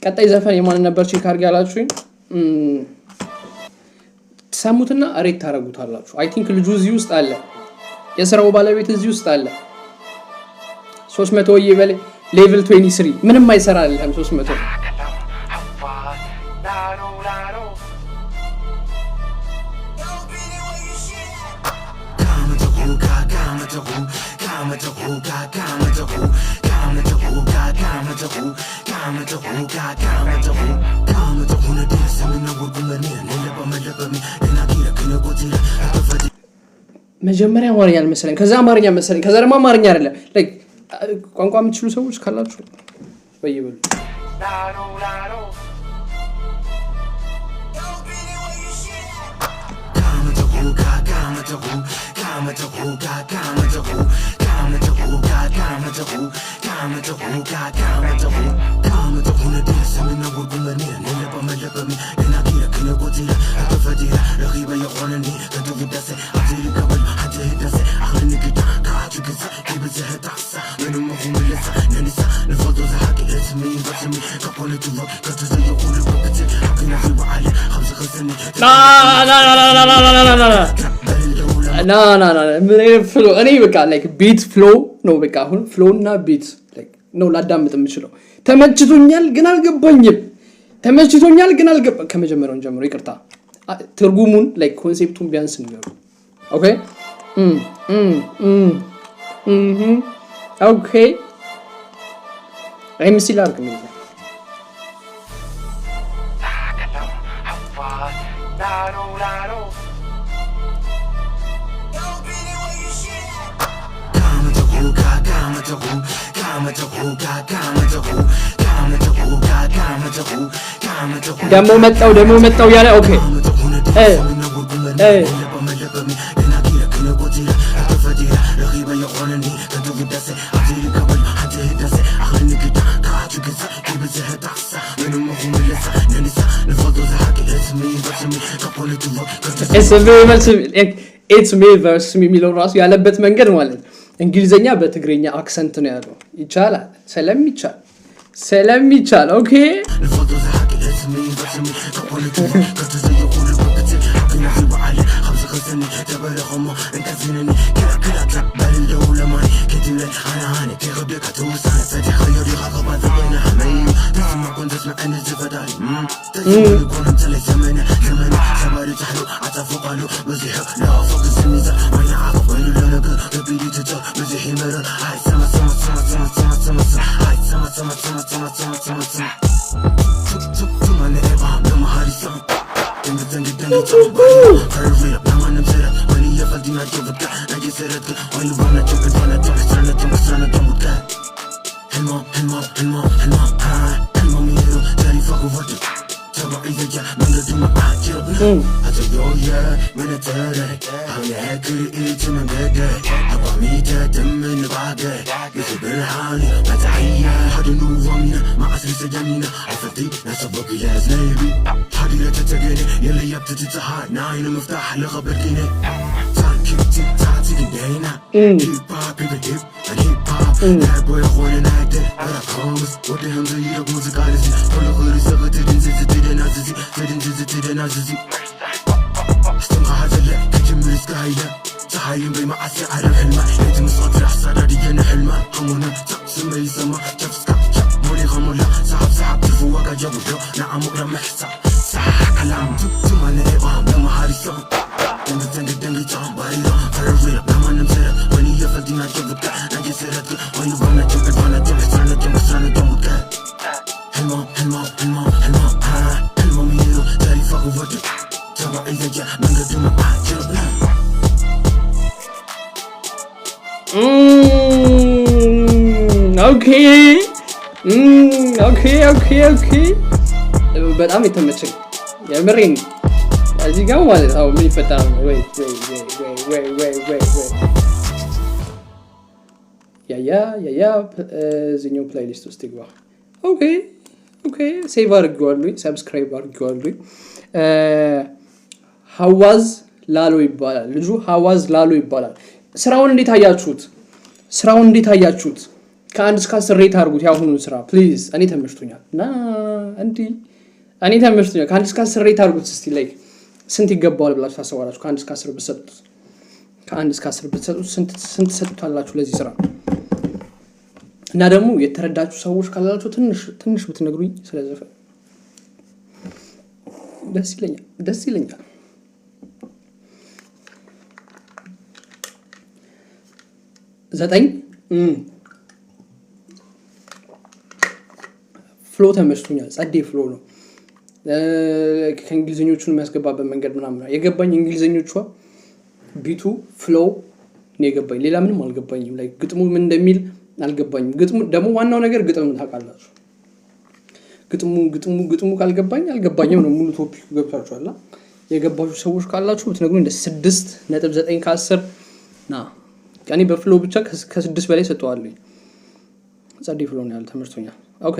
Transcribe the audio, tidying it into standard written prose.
ቀጣይ ዘፈን የማን ነበር ቼክ አድርጋ ያላችሁኝ ሰሙትና አሬት ታረጉታላችሁ አይ ቲንክ ልጁ እዚህ ውስጥ አለ የስራው ባለቤት እዚህ ውስጥ አለ 300 ይበል ሌቭል 23 ምንም አይሰራ አይደለም 300 መጀመሪያ አማርኛ መሰለኝ ከዛ አማርኛ መሰለኝ ከዛ ደግሞ አማርኛ አይደለም ላይክ ቋንቋ የምትችሉ ሰዎች ካላችሁ በይበሉ ምን ፍሎ እኔ በቃ ላይክ ቢት ፍሎ ነው በቃ አሁን ፍሎ እና ቢት ላይክ ነው ላዳምጥ የምችለው ተመችቶኛል ግን አልገባኝም ከመጀመሪያው ጀምሮ ይቅርታ ትርጉሙን ላይክ ኮንሴፕቱን ቢያንስ ንገሩ ኦኬ ኦኬ አይምሲ ላርክ ምን ደሞ መጣው ያለ ኦኬ it's me versus me የሚለው ራሱ ያለበት መንገድ ማለት እንግሊዘኛ በትግርኛ አክሰንት ነው ያለው ይቻላል ስለሚቻል ኦኬ تحايم بمعسي على الحلمة يتم صدر حصر دينا حلمة همونا تقسم يسمى تفسك مولي غمولا سحب تفوق جبوجو نعم مقرم محسا صح كلام تما نعيقام لما هاريسو دنجي تعم باريرا فرغيرا لما نمسيرا ويني يفلدينا جبوك نجي سيرتك وينو بامنا جبك وانا جبسانا جبسانا جبوك حلمة حلمة ميرو داري فاقو وجه تبع إذا جاء من قدوم عاجر ኦኬ በጣም የተመቸኝ የምሬን እዚህ ጋር ማለት ነው ምን ይፈጠራል ወይ ያ እዚህኛው ፕሌሊስት ውስጥ ይግባ ኦኬ ሴቭ አድርጌዋለሁ ሰብስክራይብ አድርጌዋለሁ ሐዋዝ ላሎ ይባላል ልጁ ሐዋዝ ላሎ ይባላል ስራውን እንዴት አያችሁት ከ1 እስከ 10 ሬት አድርጉት ያሁኑን ስራ ፕሊዝ እኔ ተመችቶኛል እና እኔ ተመችቶኛል ከ1 እስከ 10 ሬት አድርጉት እስቲ ላይክ ስንት ይገባዋል ብላችሁ ታስባላችሁ ከ1 እስከ 10 ብትሰጡት ከ1 እስከ 10 ብትሰጡት ስንት ሰጡታላችሁ ለዚህ ስራ እና ደግሞ የተረዳችሁ ሰዎች ካላችሁ ትንሽ ብትነግሩኝ ስለዘፈ ደስ ይለኛል 9 ፍሎ ተመችቶኛል ጸዴ ፍሎ ነው ከእንግሊዘኞቹን የሚያስገባበት መንገድ ምናምን የገባኝ እንግሊዘኞቹ ቢቱ ፍሎ ነው የገባኝ ሌላ ምንም አልገባኝም ላይ ግጥሙ ምን እንደሚል አልገባኝም ግጥሙ ደግሞ ዋናው ነገር ግጥሙ ታውቃላችሁ ግጥሙ ካልገባኝም ነው ሙሉ ቶፒክ ገብታችኋል የገባችሁ ሰዎች ካላችሁ ብትነግሩኝ እንደ 6.9 ከ10 ና ያኔ በፍሎ ብቻ ከ6 በላይ ሰጠዋለኝ ጸዴ ፍሎ ነው ያለ ተመችቶኛል ኦኬ